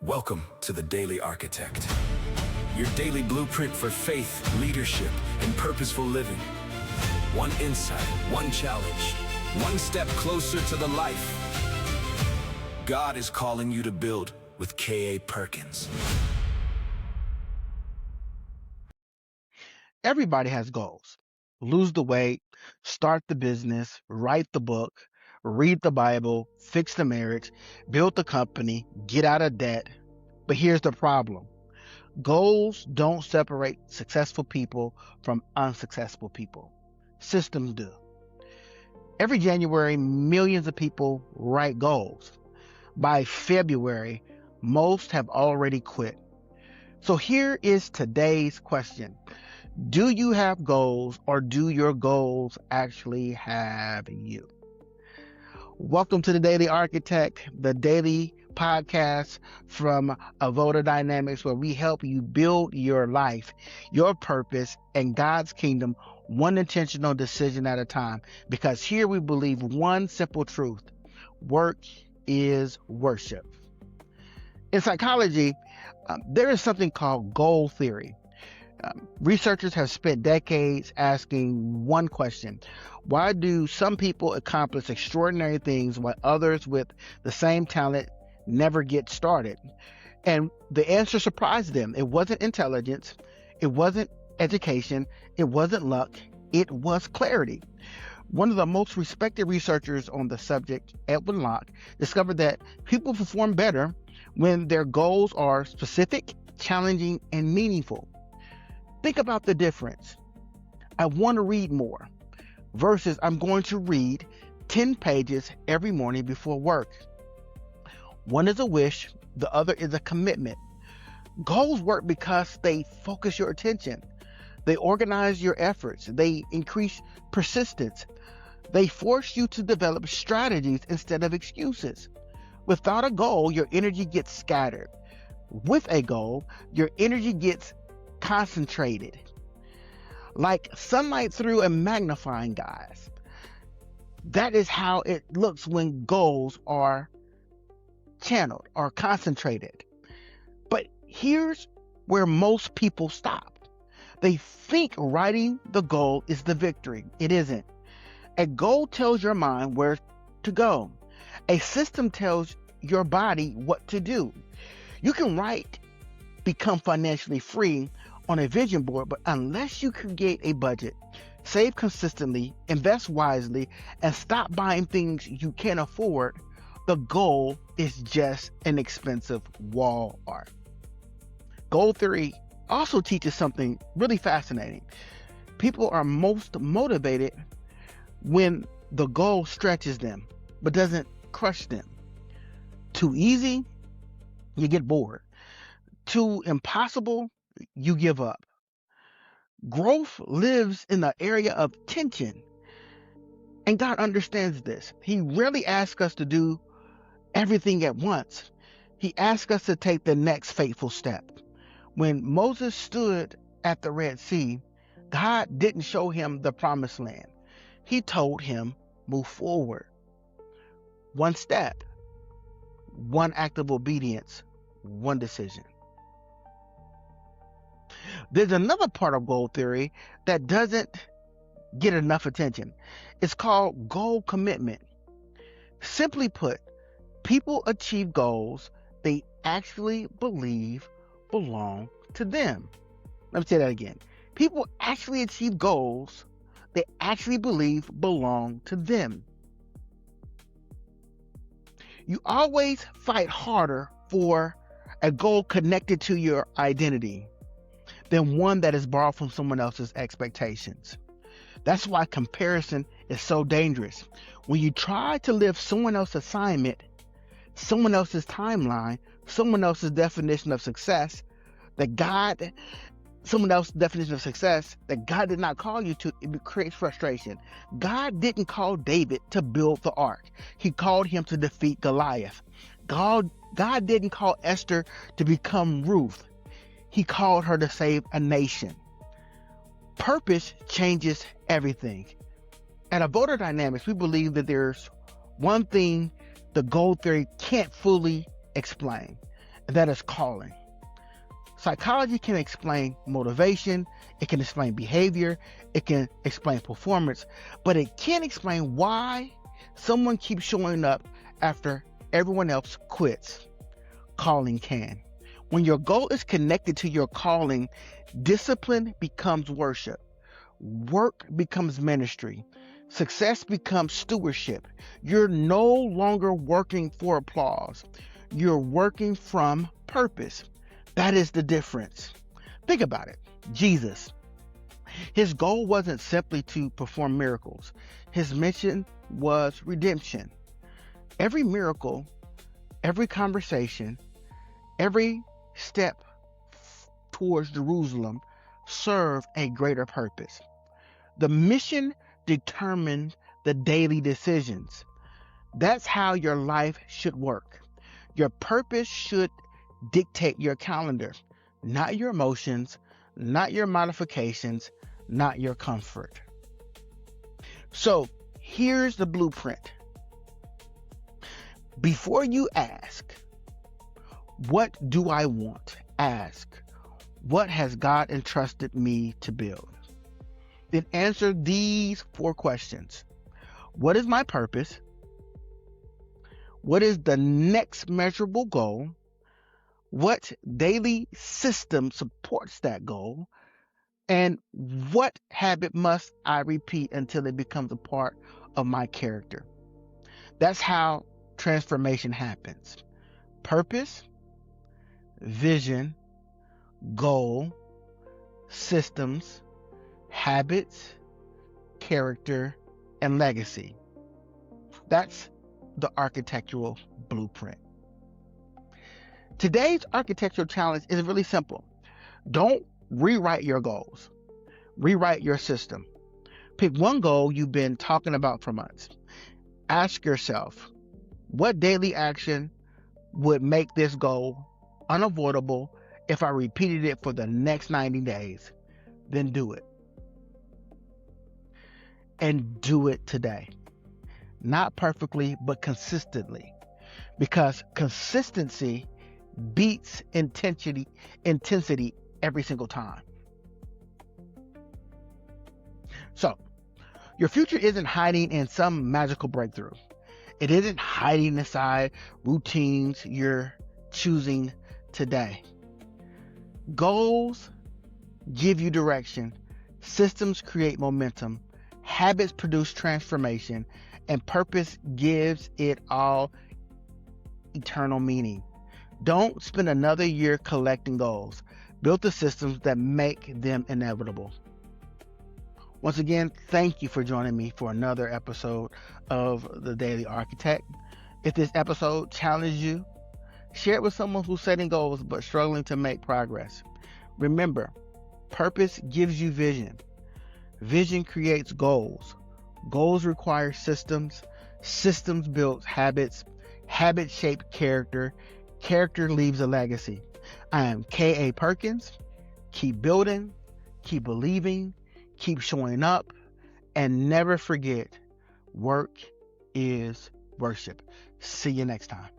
Welcome to the Daily Architect, your daily blueprint for faith, leadership, and purposeful living. One insight, one challenge, one step closer to the life God is calling you to build with K.A. Perkins. Everybody has goals. Lose the weight, start the business, write the book, read the Bible, fix the marriage, build the company, get out of debt. But here's the problem. Goals don't separate successful people from unsuccessful people. Systems do. Every January, millions of people write goals. By February, most have already quit. So here is today's question. Do you have goals, or do your goals actually have you? Welcome to the Daily Architect, the daily podcast from Avodah Dynamics, where we help you build your life, your purpose, and God's kingdom one intentional decision at a time. Because here we believe one simple truth: work is worship. In psychology, there is something called goal theory. Researchers have spent decades asking one question: why do some people accomplish extraordinary things while others with the same talent never get started? And the answer surprised them. It wasn't intelligence, it wasn't education, it wasn't luck, it was clarity. One of the most respected researchers on the subject, Edwin Locke, discovered that people perform better when their goals are specific, challenging, and meaningful. Think about the difference. I want to read more versus I'm going to read 10 pages every morning before work. One is a wish, the other is a commitment. Goals work because they focus your attention. They organize your efforts. They increase persistence. They force you to develop strategies instead of excuses. Without a goal, your energy gets scattered. With a goal, your energy gets concentrated, like sunlight through a magnifying glass. That is how it looks when goals are channeled or concentrated. But here's where most people stop. They think writing the goal is the victory. It isn't. A goal tells your mind where to go. A system tells your body what to do. You can write become financially free on a vision board, but unless you create a budget, save consistently, invest wisely, and stop buying things you can't afford, the goal is just an expensive wall art. Goal theory also teaches something really fascinating. People are most motivated when the goal stretches them, but doesn't crush them. Too easy, you get bored. Too impossible, you give up. Growth lives in the area of tension, and God understands this. He rarely asks us to do everything at once. He asks us to take the next faithful step. When Moses stood at the Red Sea, God didn't show him the promised land. He told him, move forward. One step, one act of obedience, one decision. There's another part of goal theory that doesn't get enough attention. It's called goal commitment. Simply put, people achieve goals they actually believe belong to them. Let me say that again. People actually achieve goals they actually believe belong to them. You always fight harder for a goal connected to your identity than one that is borrowed from someone else's expectations. That's why comparison is so dangerous. When you try to live someone else's assignment, someone else's timeline, someone else's definition of success that God did not call you to, it creates frustration. God didn't call David to build the ark. He called him to defeat Goliath. God didn't call Esther to become Ruth. He called her to save a nation. Purpose changes everything. At Avodah Dynamics, we believe that there's one thing the goal theory can't fully explain, and that is calling. Psychology can explain motivation, it can explain behavior, it can explain performance, but it can't explain why someone keeps showing up after everyone else quits. Calling can. When your goal is connected to your calling, discipline becomes worship, work becomes ministry, success becomes stewardship. You're no longer working for applause, you're working from purpose. That is the difference. Think about it. Jesus, his goal wasn't simply to perform miracles. His mission was redemption. Every miracle, every conversation, every step towards Jerusalem served a greater purpose. The mission determined the daily decisions. That's how your life should work. Your purpose should dictate your calendar, not your emotions, not your modifications, not your comfort. So here's the blueprint. Before you ask, what do I want? Ask, what has God entrusted me to build? Then answer these 4 questions. What is my purpose? What is the next measurable goal? What daily system supports that goal? And what habit must I repeat until it becomes a part of my character? That's how transformation happens. Purpose, vision, goal, systems, habits, character, and legacy. That's the architectural blueprint. Today's architectural challenge is really simple. Don't rewrite your goals. Rewrite your system. Pick one goal you've been talking about for months. Ask yourself, what daily action would make this goal unavoidable if I repeated it for the next 90 days? Then do it. And do it today. Not perfectly, but consistently. Because consistency beats intensity every single time. So, your future isn't hiding in some magical breakthrough. It isn't hiding inside routines you're choosing today. Goals give you direction, systems create momentum, habits produce transformation, and purpose gives it all eternal meaning. Don't spend another year collecting goals. Build the systems that make them inevitable. Once again, thank you for joining me for another episode of The Daily Architect. If this episode challenged you, share it with someone who's setting goals but struggling to make progress. Remember, purpose gives you vision. Vision creates goals. Goals require systems. Systems build habits. Habits shape character. Character leaves a legacy. I am K.A. Perkins. Keep building, keep believing, keep showing up, and never forget, work is worship. See you next time.